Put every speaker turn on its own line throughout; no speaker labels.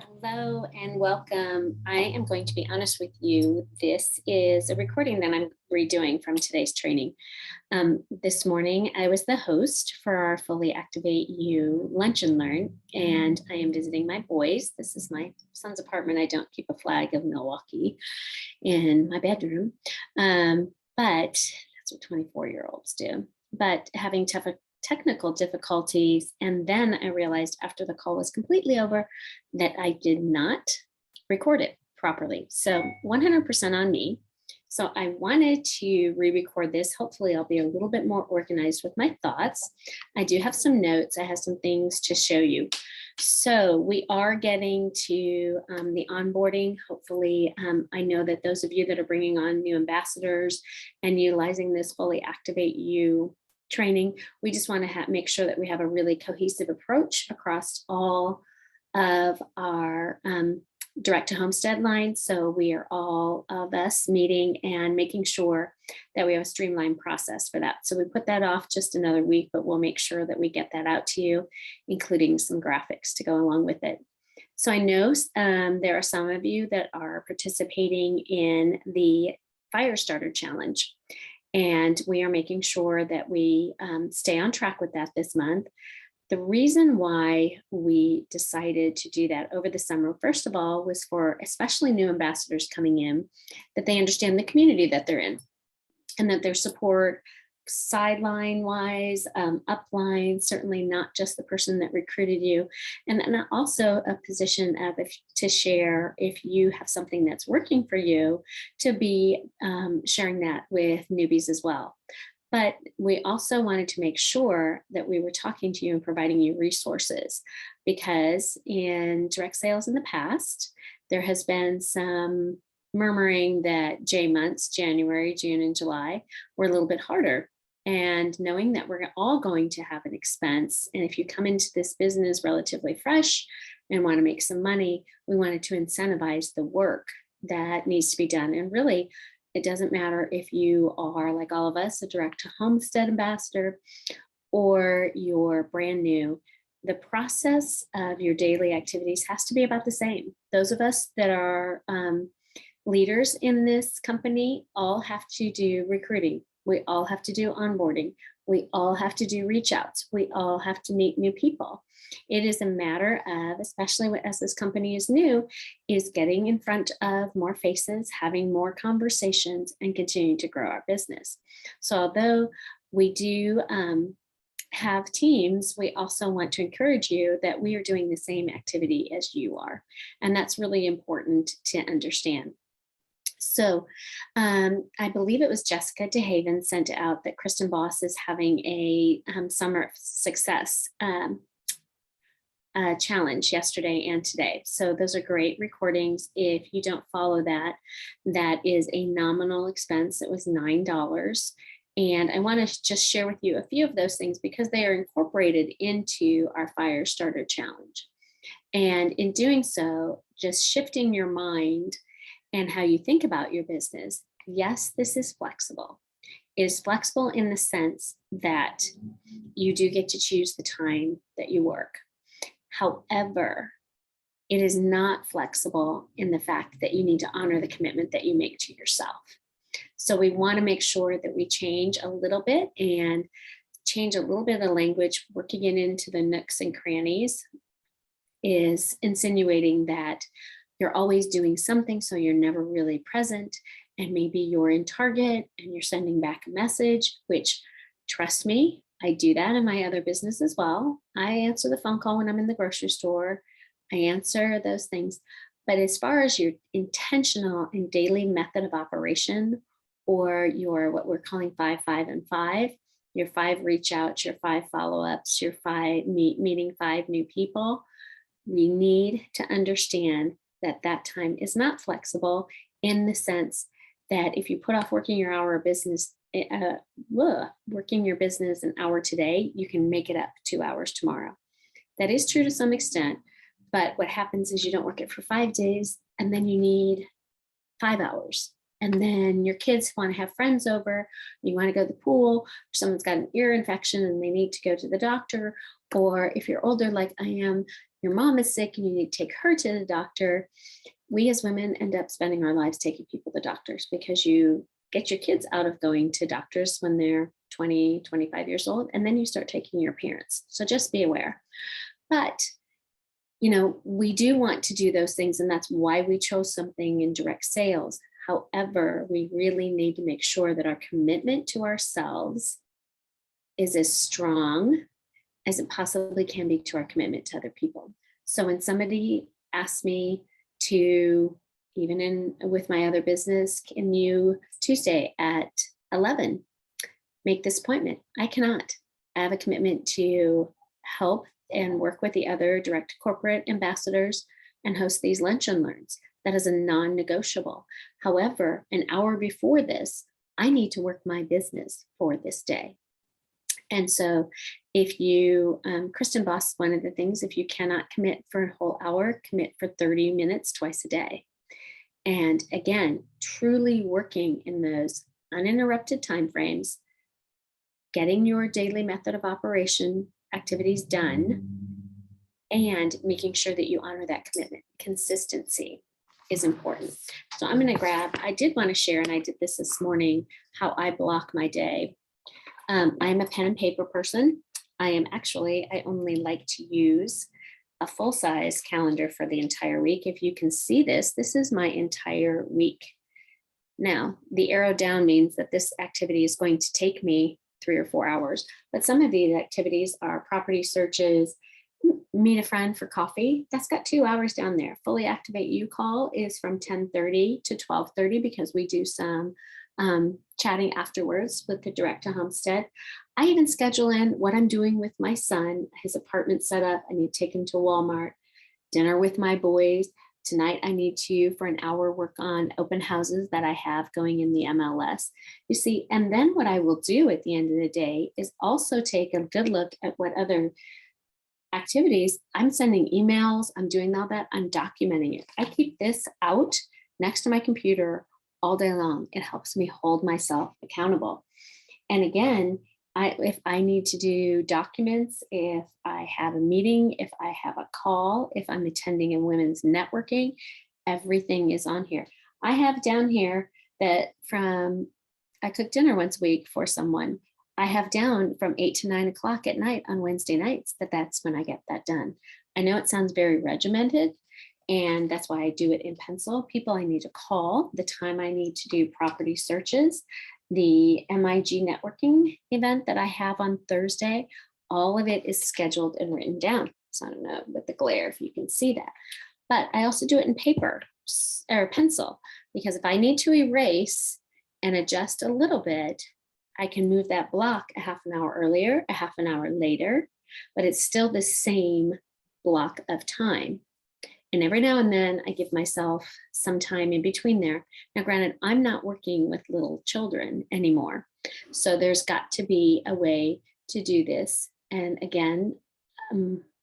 Hello and welcome. I am going to be honest with you. This is a recording that I'm redoing from today's training. This morning, I was the host for our Fully Activate You Lunch and Learn, and I am visiting my boys. This is my son's apartment. I don't keep a flag of Milwaukee in my bedroom, but that's what 24-year-olds do. But having technical difficulties. And then I realized after the call was completely over that I did not record it properly. So 100% on me. So I wanted to re-record this. Hopefully I'll be a little bit more organized with my thoughts. I do have some notes. I have some things to show you. So we are getting to the onboarding. Hopefully, I know that those of you that are bringing on new ambassadors and utilizing this Fully Activate You training, we just want to make sure that we have a really cohesive approach across all of our direct to homestead lines. So we are all of us meeting and making sure that we have a streamlined process for that. So we put that off just another week, but we'll make sure that we get that out to you, including some graphics to go along with it. So I know there are some of you that are participating in the Fire Starter Challenge. And we are making sure that we stay on track with that this month. The reason why we decided to do that over the summer, first of all, was for especially new ambassadors coming in, that they understand the community that they're in and that their support sideline wise, upline, certainly not just the person that recruited you. And then also a position of to share if you have something that's working for you, to be sharing that with newbies as well. But we also wanted to make sure that we were talking to you and providing you resources, because in direct sales in the past, there has been some murmuring that J months, January, June, and July, were a little bit harder. And knowing that we're all going to have an expense, and if you come into this business relatively fresh and want to make some money, we wanted to incentivize the work that needs to be done. And really, it doesn't matter if you are, like all of us, a direct to homestead ambassador, or you're brand new. The process of your daily activities has to be about the same. Those of us that are leaders in this company all have to do recruiting. We all have to do onboarding. We all have to do reach outs. We all have to meet new people. It is a matter of, especially as this company is new, is getting in front of more faces, having more conversations, and continuing to grow our business. So although we do have teams, we also want to encourage you that we are doing the same activity as you are. And that's really important to understand. So I believe it was Jessica DeHaven sent out that Kristen Boss is having a summer success challenge yesterday and today. So those are great recordings. If you don't follow that, that is a nominal expense. It was $9. And I want to just share with you a few of those things because they are incorporated into our Fire Starter Challenge. And in doing so, just shifting your mind and how you think about your business. Yes, this is flexible. It is flexible in the sense that you do get to choose the time that you work. However, it is not flexible in the fact that you need to honor the commitment that you make to yourself. So we want to make sure that we change a little bit and change a little bit of the language. Working it into the nooks and crannies is insinuating that you're always doing something, so you're never really present. And maybe you're in Target and you're sending back a message, which, trust me, I do that in my other business as well. I answer the phone call when I'm in the grocery store. I answer those things. But as far as your intentional and daily method of operation, or your what we're calling 5, 5, and 5, your 5 reach outs, your 5 follow-ups, your 5 meeting 5 new people, we need to understand that time is not flexible, in the sense that if you put off working your hour of business, working your business an hour today, you can make it up 2 hours tomorrow. That is true to some extent, but what happens is you don't work it for 5 days, and then you need 5 hours. And then your kids want to have friends over, you want to go to the pool, or someone's got an ear infection and they need to go to the doctor. Or if you're older, like I am, your mom is sick and you need to take her to the doctor, we as women end up spending our lives taking people to doctors because you get your kids out of going to doctors when they're 20, 25 years old, and then you start taking your parents. So just be aware. But, we do want to do those things, and that's why we chose something in direct sales. However, we really need to make sure that our commitment to ourselves is as strong as it possibly can be to our commitment to other people. So when somebody asks me to, even with my other business, can you Tuesday at 11 make this appointment? I cannot. I have a commitment to help and work with the other direct corporate ambassadors and host these lunch and learns. That is a non-negotiable. However, an hour before this, I need to work my business for this day. And so if you, Kristen Boss, one of the things, if you cannot commit for a whole hour, commit for 30 minutes twice a day. And again, truly working in those uninterrupted timeframes, getting your daily method of operation activities done, and making sure that you honor that commitment. Consistency is important. So I'm going to I did want to share, and I did this morning, how I block my day. I'm a pen and paper person. I only like to use a full-size calendar for the entire week. If you can see this is my entire week. Now, the arrow down means that this activity is going to take me 3 or 4 hours, but some of these activities are property searches, meet a friend for coffee. That's got 2 hours down there. Fully Activate You call is from 10:30 to 12:30 because we do some chatting afterwards with the Direct to Homestead. I even schedule in what I'm doing with my son, his apartment set up. I need to take him to Walmart, dinner with my boys. Tonight, I need to, for an hour, work on open houses that I have going in the MLS. You see, and then what I will do at the end of the day is also take a good look at what other activities I'm sending emails, I'm doing all that, I'm documenting it. I keep this out next to my computer all day long. It helps me hold myself accountable. And again, if I need to do documents, if I have a meeting, if I have a call, if I'm attending a women's networking, everything is on here. I have down here that I cook dinner once a week for someone. I have down from 8 to 9 o'clock at night on Wednesday nights that's when I get that done. I know it sounds very regimented, and that's why I do it in pencil. People I need to call, the time I need to do property searches, the MIG networking event that I have on Thursday, all of it is scheduled and written down. So I don't know with the glare if you can see that. But I also do it in paper or pencil, because if I need to erase and adjust a little bit, I can move that block a half an hour earlier, a half an hour later, but it's still the same block of time. And every now and then I give myself some time in between there. Now, granted, I'm not working with little children anymore. So there's got to be a way to do this. And again,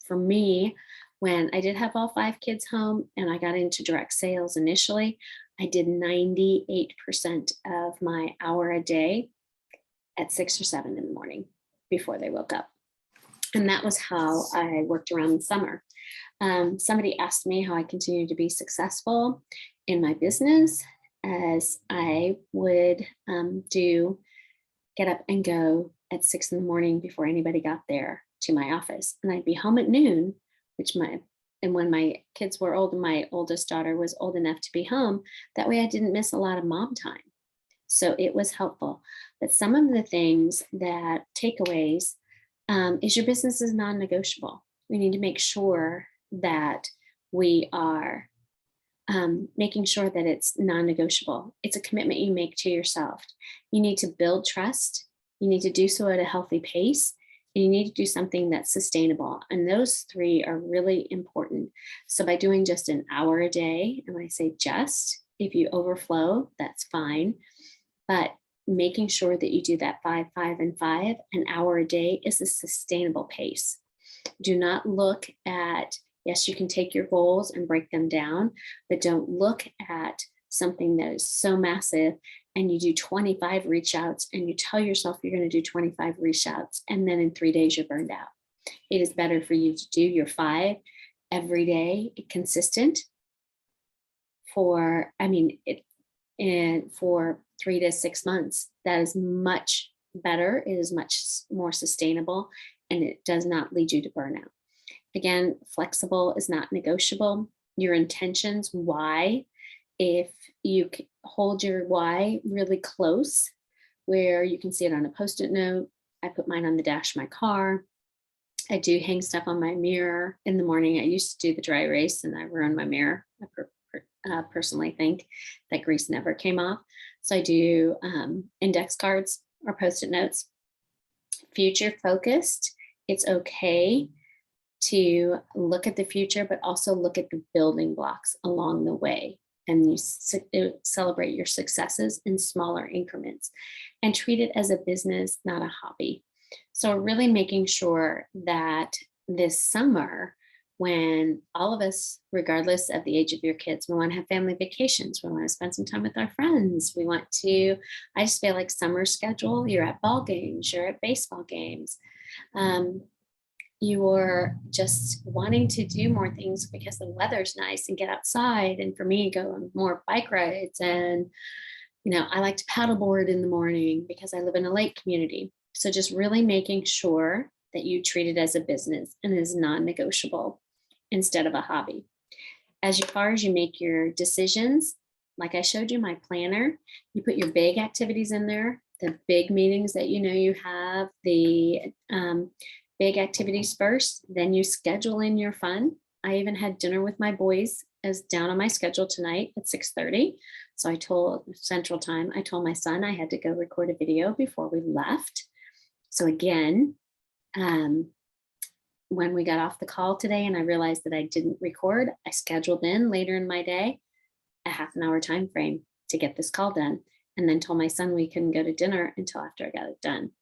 for me, when I did have all 5 kids home and I got into direct sales initially, I did 98% of my hour a day at 6 or 7 in the morning before they woke up. And that was how I worked around the summer. Somebody asked me how I continued to be successful in my business, as I would get up and go at 6 in the morning before anybody got there to my office. And I'd be home at noon, and when my kids were old and my oldest daughter was old enough to be home, that way I didn't miss a lot of mom time. So it was helpful. But some of the things that takeaways is your business is non-negotiable. We need to make sure that we are making sure that it's non-negotiable. It's a commitment you make to yourself. You need to build trust. You need to do so at a healthy pace. And you need to do something that's sustainable. And those 3 are really important. So by doing just an hour a day, and when I say just, if you overflow, that's fine. But making sure that you do that 5, 5, and 5, an hour a day is a sustainable pace. Do not look at, yes, you can take your goals and break them down, but don't look at something that is so massive and you do 25 reach outs and you tell yourself you're going to do 25 reach outs and then in 3 days you're burned out. It is better for you to do your 5 every day, consistent for, and for 3 to 6 months, that is much better. It is much more sustainable, and it does not lead you to burnout. Again, flexible is not negotiable. Your intentions, why, if you hold your why really close, where you can see it on a Post-it note. I put mine on the dash of my car. I do hang stuff on my mirror in the morning. I used to do the dry erase and I ruined my mirror. I personally think that grease never came off. So I do index cards or Post-it notes. Future focused. It's okay to look at the future, but also look at the building blocks along the way. And you celebrate your successes in smaller increments and treat it as a business, not a hobby. So, really making sure that this summer, when all of us, regardless of the age of your kids, we want to have family vacations, we want to spend some time with our friends, I just feel like summer schedule, you're at ball games, you're at baseball games. You're just wanting to do more things because the weather's nice and get outside. And for me, go on more bike rides. And, I like to paddleboard in the morning because I live in a lake community. So just really making sure that you treat it as a business and is non-negotiable instead of a hobby. As far as you make your decisions, like I showed you my planner, you put your big activities in there, the big meetings that you have, the big activities first, then you schedule in your fun. I even had dinner with my boys as down on my schedule tonight at 6:30. So I told Central Time, I told my son I had to go record a video before we left. So again, when we got off the call today and I realized that I didn't record, I scheduled in later in my day a half an hour time frame to get this call done, and then told my son we couldn't go to dinner until after I got it done.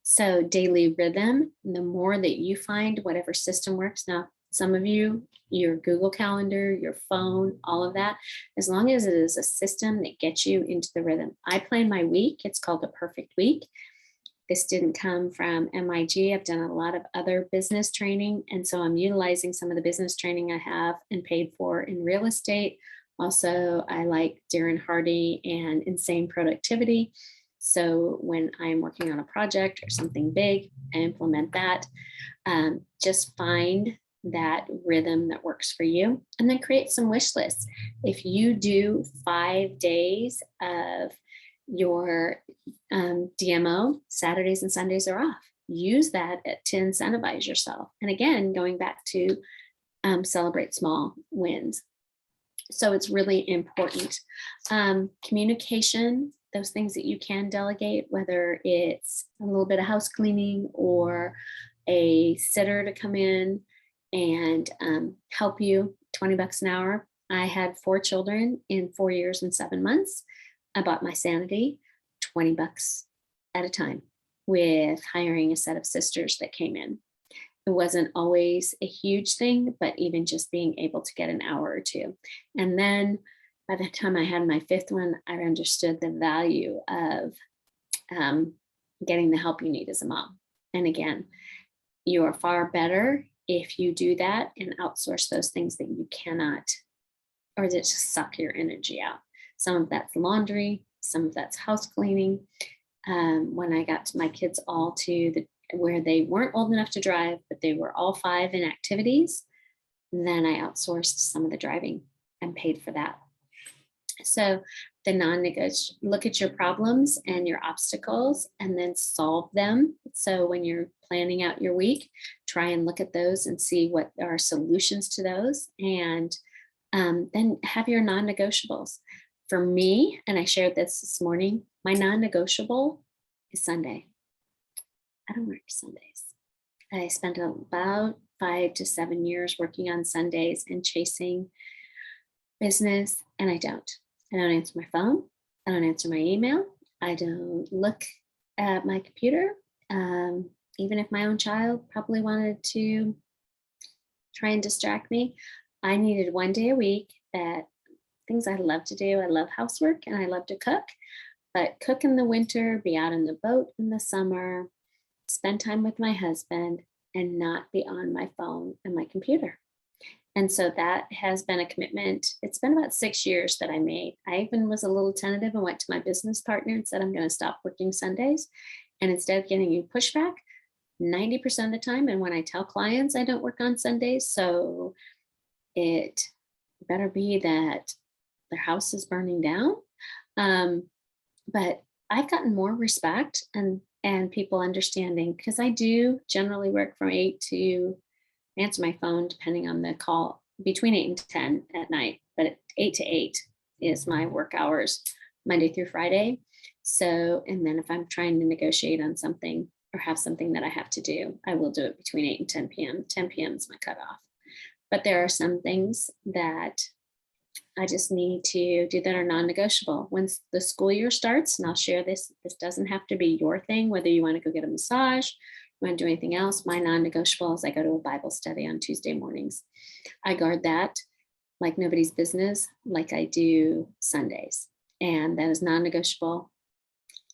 So daily rhythm, the more that you find whatever system works. Now, some of you, your Google Calendar, your phone, all of that, as long as it is a system that gets you into the rhythm. I plan my week. It's called the perfect week. This didn't come from MIG. I've done a lot of other business training. And so I'm utilizing some of the business training I have and paid for in real estate. Also, I like Darren Hardy and Insane Productivity. So when I'm working on a project or something big, I implement that. Just find that rhythm that works for you, and then create some wish lists. If you do 5 days of your DMO, Saturdays and Sundays are off. Use that to incentivize yourself. And again, going back to celebrate small wins. So it's really important. Communication, those things that you can delegate, whether it's a little bit of house cleaning or a sitter to come in and help you, $20 an hour. I had 4 children in 4 years and 7 months. I bought my sanity, $20 at a time, with hiring a set of sisters that came in. It wasn't always a huge thing, but even just being able to get an hour or two. And then by the time I had my 5th one, I understood the value of getting the help you need as a mom. And again, you are far better if you do that and outsource those things that you cannot, or that just suck your energy out. Some of that's laundry, some of that's house cleaning. When I got my kids all to where they weren't old enough to drive, but they were all 5 in activities, then I outsourced some of the driving and paid for that. So the non-negotiable, look at your problems and your obstacles and then solve them. So when you're planning out your week, try and look at those and see what are solutions to those. And then have your non-negotiables. For me, and I shared this morning, my non-negotiable is Sunday. I don't work Sundays. I spent about 5 to 7 years working on Sundays and chasing business, and I don't answer my phone. I don't answer my email. I don't look at my computer. Even if my own child probably wanted to try and distract me, I needed 1 day a week that things I love to do. I love housework and I love to cook, but cook in the winter, be out in the boat in the summer, spend time with my husband, and not be on my phone and my computer. And so that has been a commitment. It's been about 6 years that I made. I even was a little tentative and went to my business partner and said, I'm going to stop working Sundays. And instead of getting you pushback, 90% of the time, and when I tell clients I don't work on Sundays, so it better be that their house is burning down. Um, but I've gotten more respect and people understanding because I do generally work from 8 to answer my phone depending on the call between 8 and 10 at night, but 8 to 8 is my work hours Monday through Friday. So, and then if I'm trying to negotiate on something or have something that I have to do, I will do it between 8 and 10 p.m. 10 p.m. is my cutoff. But there are some things that I just need to do that are non-negotiable. Once the school year starts, and I'll share this, this doesn't have to be your thing, whether you want to go get a massage, you want to do anything else. My non-negotiable is I go to a Bible study on Tuesday mornings. I guard that like nobody's business, like I do Sundays. And that is non-negotiable.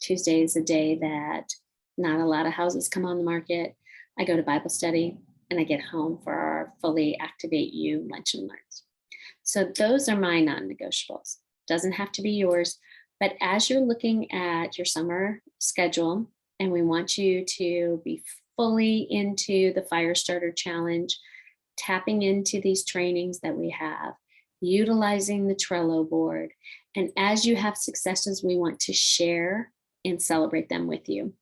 Tuesday is a day that not a lot of houses come on the market. I go to Bible study and I get home for our Fully Activate You lunch and learns. So those are my non-negotiables. Doesn't have to be yours, but as you're looking at your summer schedule, and we want you to be fully into the Firestarter Challenge, tapping into these trainings that we have, utilizing the Trello board, and as you have successes, we want to share and celebrate them with you.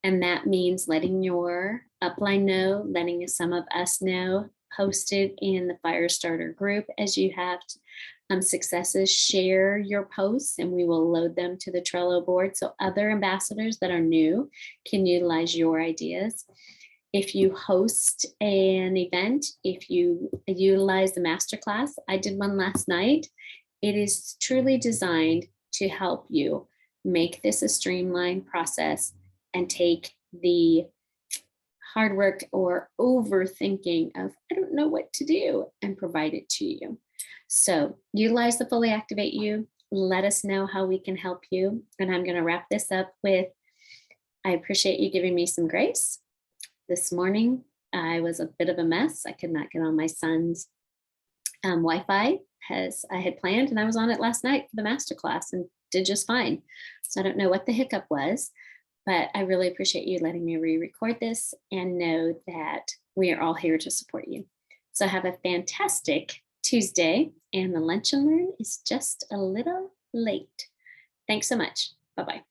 And that means letting your upline know, letting some of us know, posted in the Firestarter group as you have successes, share your posts and we will load them to the Trello board so other ambassadors that are new can utilize your ideas. If you host an event, if you utilize the masterclass, I did one last night. It is truly designed to help you make this a streamlined process and take the hard work or overthinking of, I don't know what to do, and provide it to you. So utilize the Fully Activate You. Let us know how we can help you. And I'm going to wrap this up with, I appreciate you giving me some grace. This morning, I was a bit of a mess. I could not get on my son's Wi-Fi as I had planned, and I was on it last night for the masterclass and did just fine. So I don't know what the hiccup was, but I really appreciate you letting me re-record this and know that we are all here to support you. So have a fantastic Tuesday, and the lunch and learn is just a little late. Thanks so much. Bye-bye.